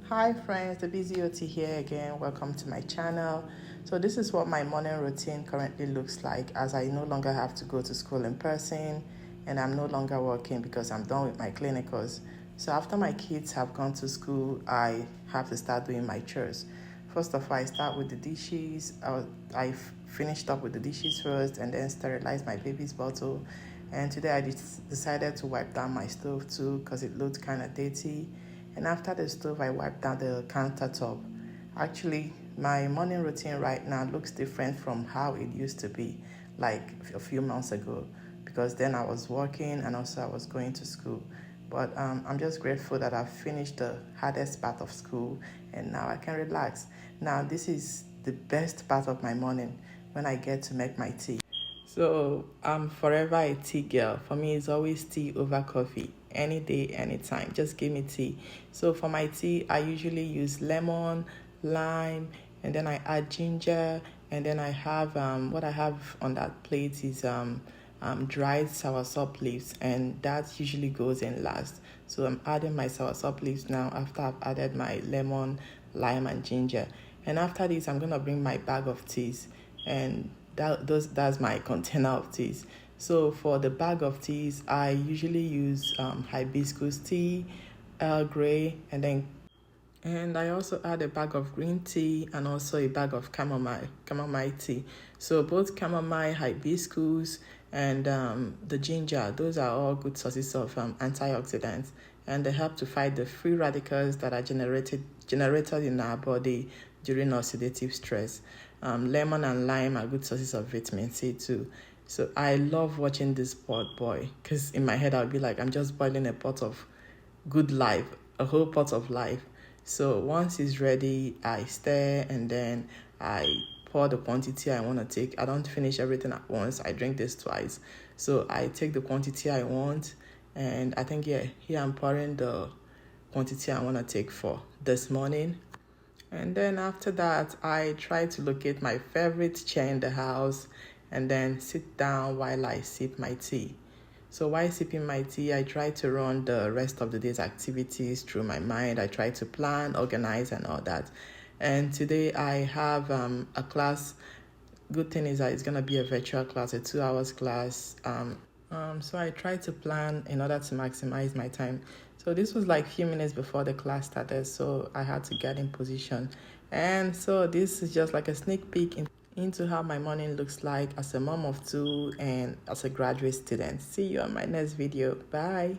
Hi friends, the Busy OT here again. Welcome to my channel. So this is what my morning routine currently looks like, as I no longer have to go to school in person and I'm no longer working because I'm done with my clinicals. So after my kids have gone to school, I have to start doing my chores. First of all, I start with the dishes. I finished up with the dishes first and then sterilize my baby's bottle. And today I decided to wipe down my stove too because it looked kind of dirty. And after the stove, I wiped down the countertop. Actually, my morning routine right now looks different from how it used to be, like a few months ago, because then I was working and also I was going to school. But I'm just grateful that I've finished the hardest part of school and now I can relax. Now, this is the best part of my morning when I get to make my tea. So I'm forever a tea girl. For me, it's always tea over coffee. Any day, anytime. Just give me tea. So for my tea, I usually use lemon, lime, and then I add ginger. And then I have what I have on that plate is dried soursop leaves, and that usually goes in last. So I'm adding my soursop leaves now after I've added my lemon, lime, and ginger. And after this, I'm gonna bring my bag of teas, and that's my container of teas. So for the bag of teas, I usually use hibiscus tea, Earl Grey, and I also add a bag of green tea and also a bag of chamomile tea. So both chamomile, hibiscus, and the ginger, those are all good sources of antioxidants, and they help to fight the free radicals that are generated in our body during oxidative stress. Lemon and lime are good sources of vitamin C too. So I love watching this pot boil because in my head I'll be like, I'm just boiling a pot of good life, a whole pot of life. So once it's ready, I stir and then I pour the quantity I want to take. I don't finish everything at once. I drink this twice. So I take the quantity I want, and I think, yeah, here I'm pouring the quantity I want to take for this morning. And then after that, I try to locate my favorite chair in the house and then sit down while I sip my tea. So while sipping my tea, I try to run the rest of the day's activities through my mind. I try to plan, organize, and all that. And today I have a class. Good thing is that it's going to be a virtual class, a 2 hours class. So I try to plan in order to maximize my time. So this was like a few minutes before the class started, so I had to get in position. And so this is just like a sneak peek into how my morning looks like as a mom of two and as a graduate student. See you on my next video. Bye.